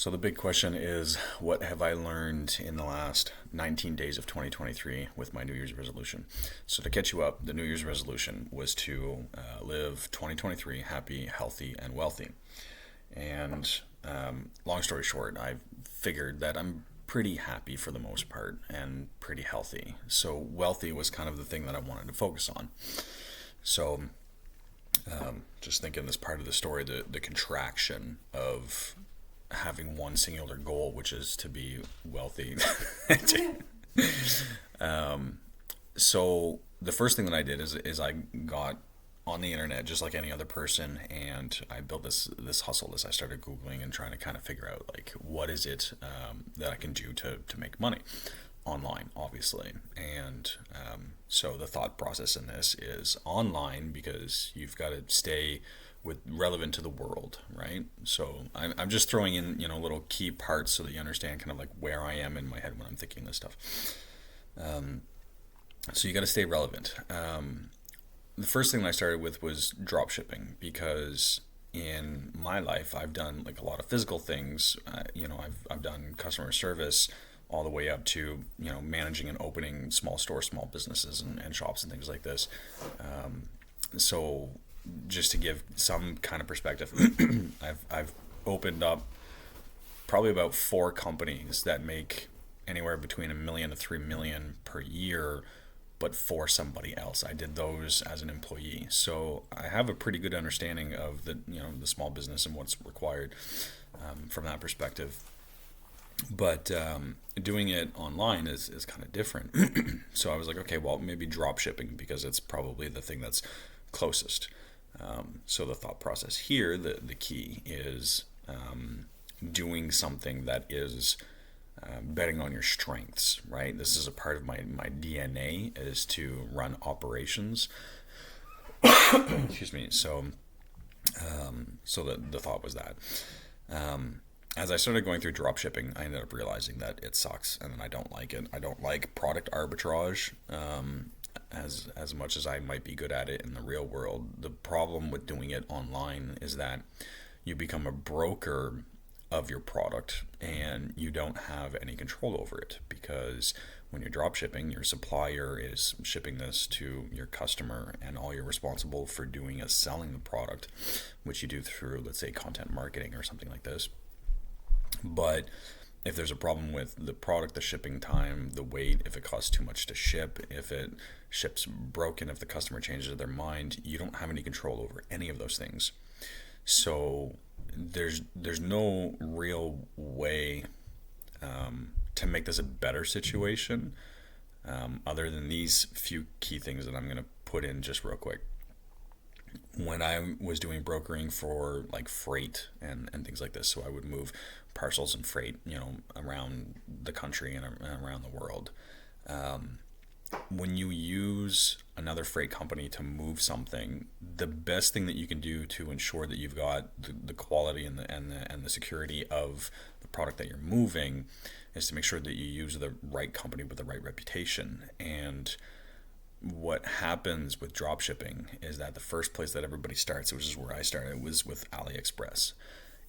So the big question is, what have I learned in the last 19 days of 2023 with my New Year's resolution? So to catch you up, the New Year's resolution was to live 2023 happy, healthy, and wealthy. And long story short, I figured that I'm pretty happy for the most part and pretty healthy. So wealthy was kind of the thing that I wanted to focus on. So just thinking this part of the story, the contraction of having one singular goal, which is to be wealthy. So the first thing that I did is I got on the internet just like any other person, and I built this hustle list. I started googling and trying to kind of figure out like what is it that I can do to make money online, obviously. And so the thought process in this is online, because you've got to stay with relevant to the world, right? So I'm just throwing in little key parts so that you understand kind of like where I am in my head when I'm thinking this stuff. So you got to stay relevant. The first thing that I started with was drop shipping, because in my life I've done like a lot of physical things. I've done customer service all the way up to managing and opening small stores, small businesses, and shops and things like this. So just to give some kind of perspective, I've opened up probably about 4 companies that make anywhere between $1 million to $3 million per year, but for somebody else. I did those as an employee, so I have a pretty good understanding of the small business and what's required from that perspective. But doing it online is kind of different. So I was like, okay, well, maybe drop shipping, because it's probably the thing that's closest. So the thought process here, the key is doing something that is betting on your strengths, right? This is a part of my DNA, is to run operations. Excuse me. So the thought was that. As I started going through drop shipping, I ended up realizing that it sucks, and I don't like it. I don't like product arbitrage. As much as I might be good at it in the real world, the problem with doing it online is that you become a broker of your product and you don't have any control over it, because when you're drop shipping, your supplier is shipping this to your customer, and all you're responsible for doing is selling the product, which you do through, let's say, content marketing or something like this. But if there's a problem with the product, the shipping time, the weight, if it costs too much to ship, if it ships broken, if the customer changes their mind, you don't have any control over any of those things. So there's no real way to make this a better situation, other than these few key things that I'm going to put in just real quick. When I was doing brokering for like freight and things like this, so I would move parcels and freight, around the country and around the world. When you use another freight company to move something, the best thing that you can do to ensure that you've got the quality and the security of the product that you're moving is to make sure that you use the right company with the right reputation. And what happens with drop shipping is that the first place that everybody starts, which is where I started, was with AliExpress.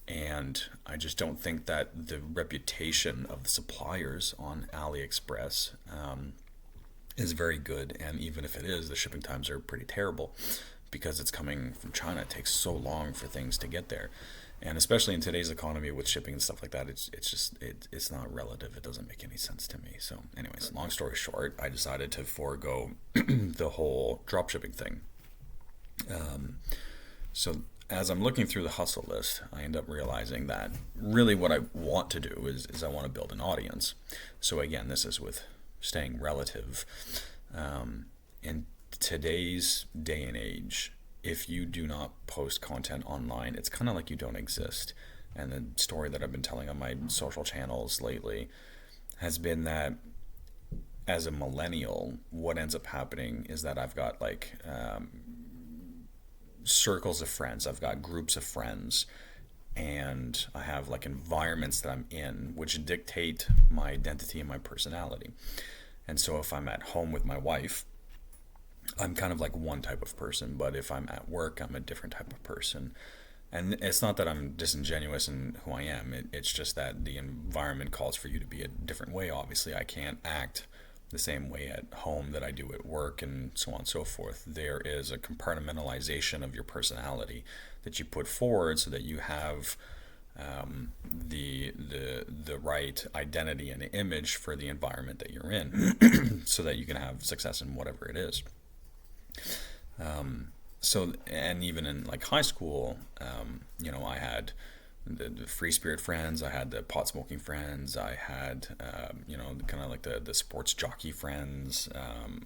And I just don't think that the reputation of the suppliers on AliExpress is very good. And even if it is, the shipping times are pretty terrible, because it's coming from China. It takes so long for things to get there. And especially in today's economy with shipping and stuff like that, it's not relative. It doesn't make any sense to me. So anyways, long story short, I decided to forego the whole drop shipping thing. So as I'm looking through the hustle list, I end up realizing that really what I want to do is I want to build an audience. So again, this is with staying relative. In today's day and age, if you do not post content online, it's kind of like you don't exist. And the story that I've been telling on my social channels lately has been that as a millennial, what ends up happening is that I've got like circles of friends, I've got groups of friends, and I have like environments that I'm in which dictate my identity and my personality. And so if I'm at home with my wife, I'm kind of like one type of person, but if I'm at work, I'm a different type of person. And it's not that I'm disingenuous in who I am. It's just that the environment calls for you to be a different way. Obviously, I can't act the same way at home that I do at work, and so on and so forth. There is a compartmentalization of your personality that you put forward so that you have the right identity and image for the environment that you're in, so that you can have success in whatever it is. So, and even in like high school, I had the free spirit friends, I had the pot smoking friends, I had kind of like the sports jockey friends,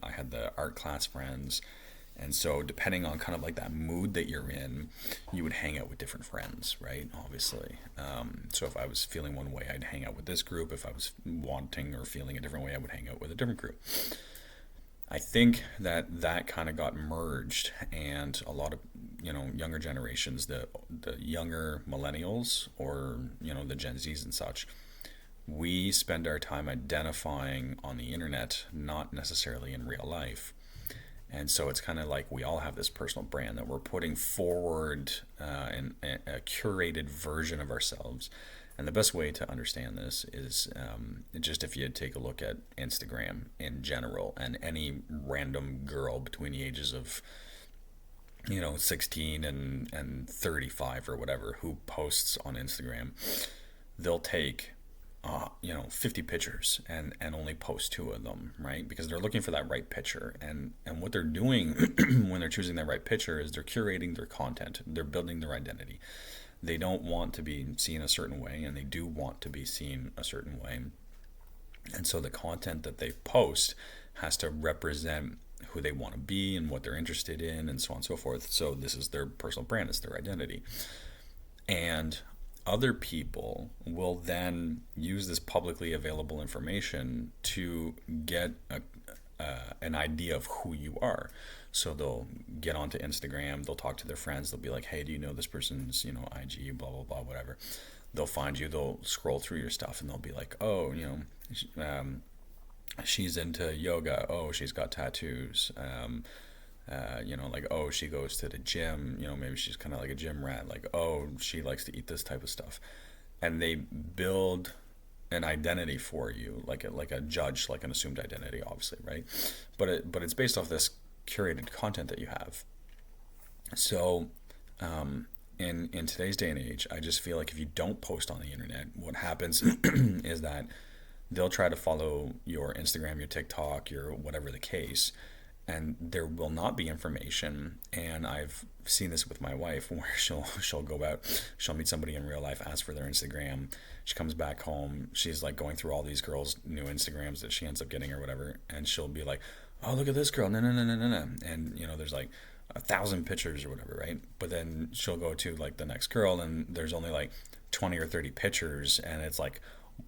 I had the art class friends. And so depending on kind of like that mood that you're in, you would hang out with different friends, right? Obviously. So if I was feeling one way, I'd hang out with this group. If I was wanting or feeling a different way, I would hang out with a different group. I think that kind of got merged, and a lot of younger generations, the younger millennials, or the Gen Zs and such, we spend our time identifying on the internet, not necessarily in real life. And so it's kind of like we all have this personal brand that we're putting forward, in a curated version of ourselves. And the best way to understand this is just if you take a look at Instagram in general, and any random girl between the ages of 16 and 35 or whatever who posts on Instagram, they'll take 50 pictures and only post two of them, right? Because they're looking for that right picture. And what they're doing when they're choosing that right picture is they're curating their content. They're building their identity. They don't want to be seen a certain way, and they do want to be seen a certain way. And so the content that they post has to represent who they want to be and what they're interested in, and so on and so forth. So this is their personal brand, it's their identity. And other people will then use this publicly available information to get an idea of who you are. So they'll get onto Instagram, they'll talk to their friends, they'll be like, hey, do you know this person's, IG, blah, blah, blah, whatever. They'll find you, they'll scroll through your stuff, and they'll be like, oh, she's into yoga, oh, she's got tattoos, like, oh, she goes to the gym, maybe she's kind of like a gym rat, like, oh, she likes to eat this type of stuff. And they build an identity for you, like a judge, like an assumed identity, obviously, right? But it's based off this curated content that you have. So in today's day and age, I just feel like if you don't post on the internet, what happens is that they'll try to follow your Instagram, your TikTok, your whatever the case, and there will not be information. And I've seen this with my wife, where she'll go out, she'll meet somebody in real life, ask for their Instagram. She comes back home, she's like going through all these girls' new Instagrams that she ends up getting or whatever, and she'll be like, oh, look at this girl, no, no, no, no, no, no. And there's like 1,000 pictures or whatever, right? But then she'll go to like the next girl, and there's only like 20 or 30 pictures, and it's like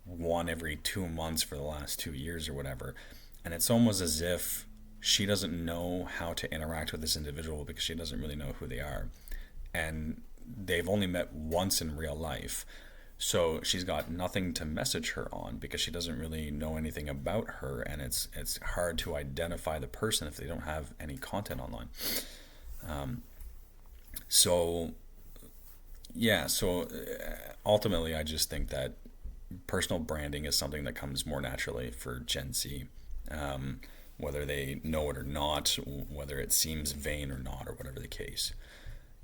one every 2 months for the last 2 years or whatever. And it's almost as if she doesn't know how to interact with this individual because she doesn't really know who they are. And they've only met once in real life. So she's got nothing to message her on because she doesn't really know anything about her, and it's hard to identify the person if they don't have any content online. So ultimately I just think that personal branding is something that comes more naturally for Gen Z. Whether they know it or not, whether it seems vain or not, or whatever the case.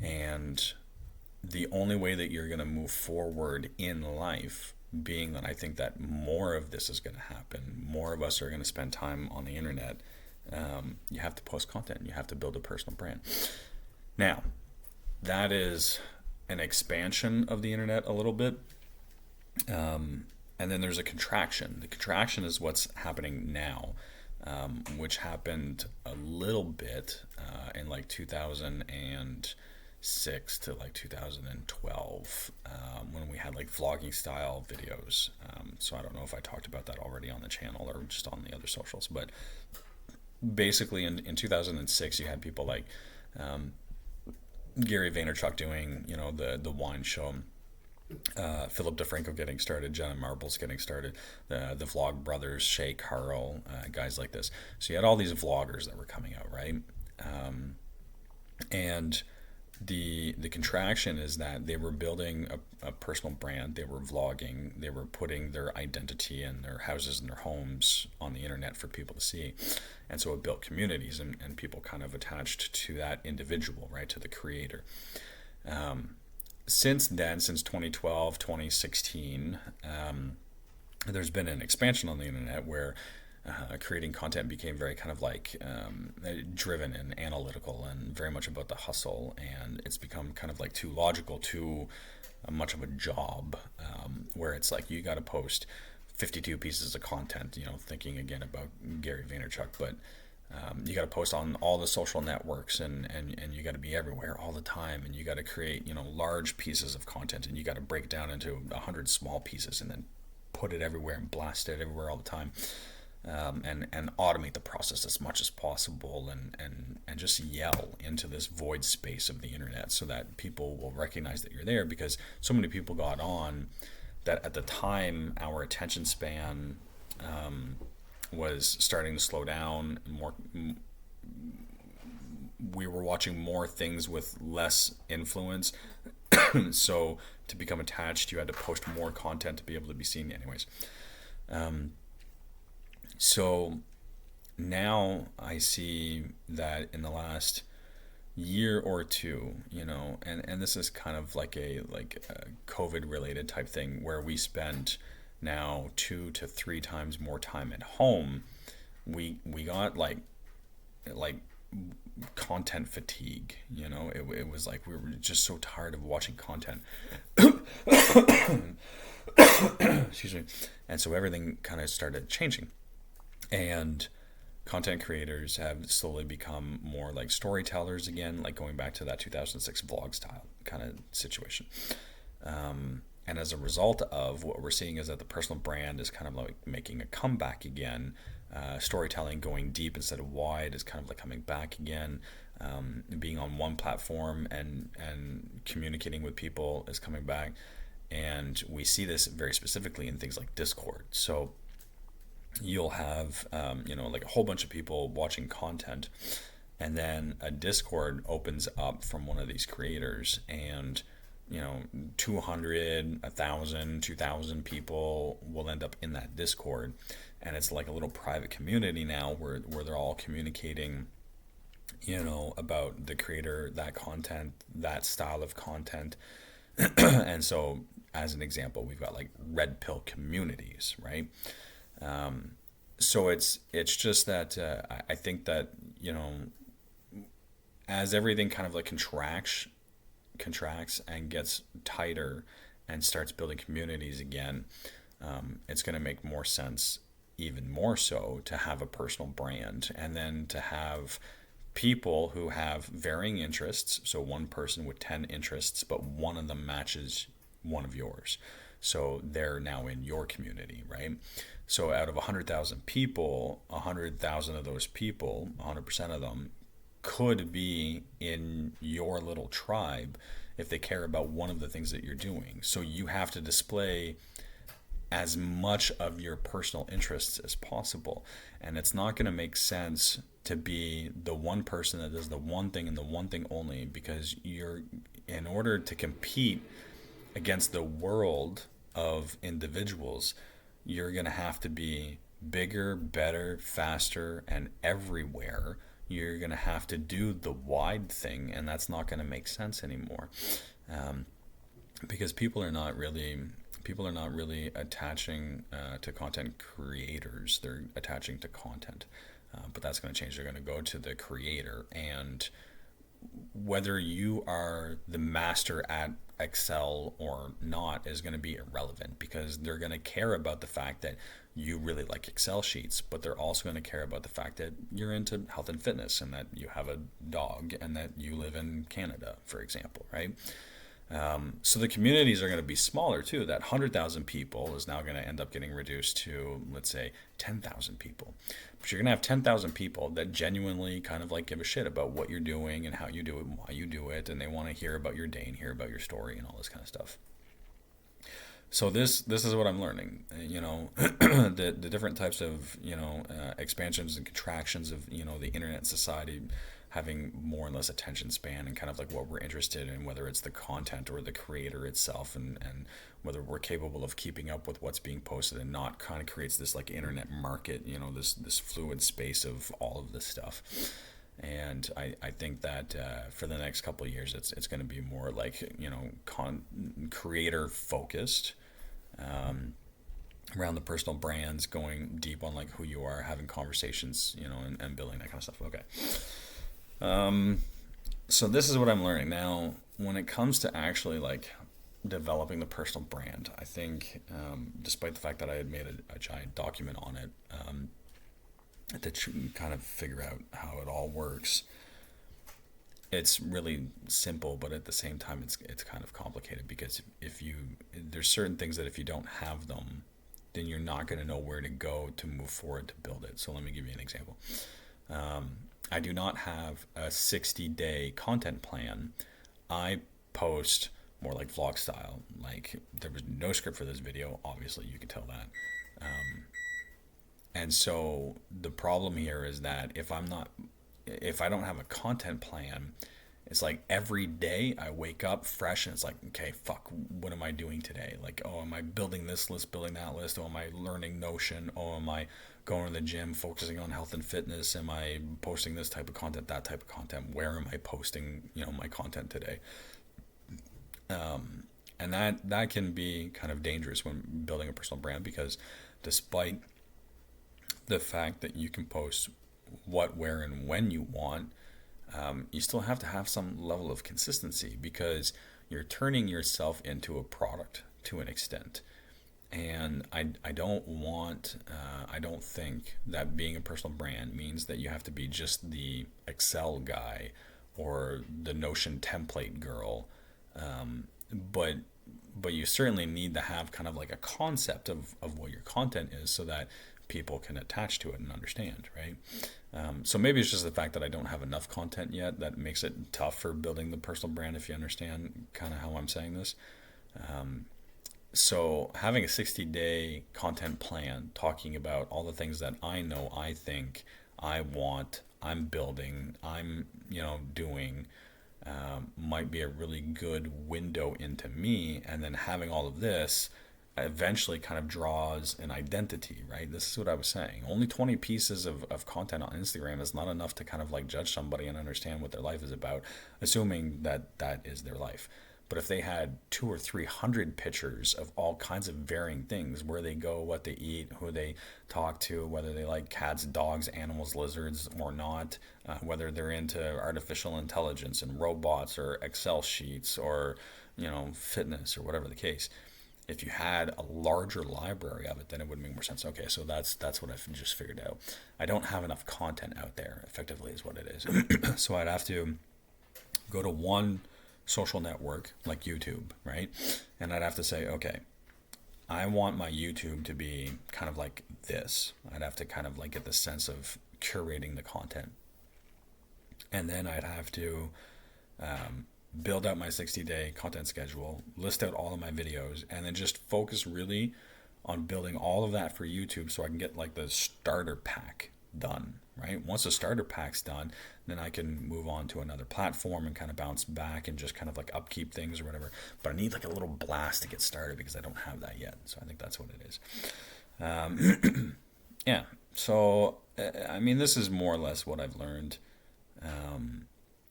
And the only way that you're going to move forward in life, being that I think that more of this is going to happen, more of us are going to spend time on the internet, you have to post content, you have to build a personal brand. Now, that is an expansion of the internet a little bit. And then there's a contraction. The contraction is what's happening now. Which happened a little bit in like 2006 to like 2012, when we had like vlogging style videos. So I don't know if I talked about that already on the channel or just on the other socials, but basically in 2006 you had people like Gary Vaynerchuk doing the wine show, Philip DeFranco getting started, Jenna Marbles getting started, the Vlog Brothers, Shay Carl, guys like this. So you had all these vloggers that were coming out, right? And The contraction is that they were building a personal brand. They were vlogging. They were putting their identity and their houses and their homes on the internet for people to see. And so it built communities, and people kind of attached to that individual, right, to the creator. Since then, since 2012, 2016, there's been an expansion on the internet where creating content became very kind of like driven and analytical and very much about the hustle, and it's become kind of like too logical, too much of a job, where it's like you got to post 52 pieces of content, thinking again about Gary Vaynerchuk, but you got to post on all the social networks, and you got to be everywhere all the time, and you got to create large pieces of content, and you got to break it down into 100 small pieces and then put it everywhere and blast it everywhere all the time. And automate the process as much as possible, and just yell into this void space of the internet so that people will recognize that you're there, because so many people got on that at the time our attention span was starting to slow down. We were watching more things with less influence. So to become attached, you had to post more content to be able to be seen anyways. So now I see that in the last year or two, and this is kind of like a COVID related type thing, where we spend now 2 to 3 times more time at home. We got like content fatigue. It was like we were just so tired of watching content. Excuse me. And so everything kind of started changing. And content creators have slowly become more like storytellers again, like going back to that 2006 vlog style kind of situation. And as a result of what we're seeing is that the personal brand is kind of like making a comeback again. Storytelling, going deep instead of wide, is kind of like coming back again. Being on one platform and communicating with people is coming back. And we see this very specifically in things like Discord. So you'll have like a whole bunch of people watching content, and then a Discord opens up from one of these creators, and 200, 1,000, 2,000 people will end up in that Discord, and it's like a little private community now where they're all communicating about the creator, that content, that style of content. And so as an example, we've got like red pill communities, right? So it's just that I think that as everything kind of like contracts and gets tighter and starts building communities again, it's going to make more sense, even more so, to have a personal brand, and then to have people who have varying interests. So one person with 10 interests, but one of them matches one of yours. So they're now in your community, right? So out of 100,000 people, 100,000 of those people, 100% of them, could be in your little tribe if they care about one of the things that you're doing. So you have to display as much of your personal interests as possible. And it's not going to make sense to be the one person that does the one thing and the one thing only, because in order to compete against the world of individuals, you're going to have to be bigger, better, faster, and everywhere. You're going to have to do the wide thing, and that's not going to make sense anymore, because people are not really attaching to content creators. They're attaching to content, but that's going to change. They're going to go to the creator, and whether you are the master at Excel or not is going to be irrelevant, because they're going to care about the fact that you really like Excel sheets, but they're also going to care about the fact that you're into health and fitness, and that you have a dog, and that you live in Canada, for example, right? So the communities are going to be smaller too. That 100,000 people is now going to end up getting reduced to, let's say, 10,000 people. But you're going to have 10,000 people that genuinely kind of like give a shit about what you're doing and how you do it and why you do it, and they want to hear about your day and hear about your story and all this kind of stuff. So this is what I'm learning. The different types of expansions and contractions of the internet society, having more or less attention span and kind of like what we're interested in, whether it's the content or the creator itself, and whether we're capable of keeping up with what's being posted and not kind of creates this like internet market, this fluid space of all of this stuff. And I think that for the next couple of years, it's going to be more like, creator focused, around the personal brands, going deep on like who you are, having conversations, and building that kind of stuff. Okay. So this is what I'm learning now when it comes to actually like developing the personal brand. I think, despite the fact that I had made a giant document on it, to kind of figure out how it all works, it's really simple, but at the same time, it's kind of complicated, because there's certain things that if you don't have them, then you're not going to know where to go to move forward to build it. So let me give you an example. I do not have a 60-day content plan. I post more like vlog style. Like, there was no script for this video, obviously, you can tell that. And so the problem here is that if I don't have a content plan, it's like every day I wake up fresh and it's like, okay, fuck, what am I doing today? Like, oh, am I building this list, building that list? Oh, am I learning Notion? Oh, am I going to the gym, focusing on health and fitness? Am I posting this type of content, that type of content? Where am I posting, my content today? And that can be kind of dangerous when building a personal brand, because despite the fact that you can post what, where, and when you want, you still have to have some level of consistency, because you're turning yourself into a product to an extent. And I don't think that being a personal brand means that you have to be just the Excel guy or the Notion template girl. But you certainly need to have kind of like a concept of what your content is, so that people can attach to it and understand, right? So maybe it's just the fact that I don't have enough content yet that makes it tough for building the personal brand, if you understand kind of how I'm saying this. So having a 60-day content plan, talking about all the things that I know, I think, I want, I'm building, I'm, doing, might be a really good window into me. And then having all of this eventually kind of draws an identity, right? This is what I was saying. Only 20 pieces of content on Instagram is not enough to kind of like judge somebody and understand what their life is about, assuming that that is their life. But if they had 200 or 300 pictures of all kinds of varying things, where they go, what they eat, who they talk to, whether they like cats, dogs, animals, lizards, or not, whether they're into artificial intelligence and robots or Excel sheets or, fitness or whatever the case, if you had a larger library of it, then it would make more sense. Okay, so that's what I've just figured out. I don't have enough content out there, effectively, is what it is. So I'd have to go to one social network like YouTube, right? And I'd have to say, okay, I want my YouTube to be kind of like this. I'd have to kind of like get the sense of curating the content. And then I'd have to build out my 60-day content schedule, list out all of my videos, and then just focus really on building all of that for YouTube, so I can get like the starter pack done, right? Once the starter pack's done, then I can move on to another platform and kind of bounce back and just kind of like upkeep things or whatever. But I need like a little blast to get started, because I don't have that yet. So I think that's what it is. Yeah. So, I mean, this is more or less what I've learned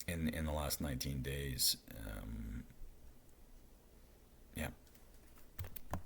in the last 19 days.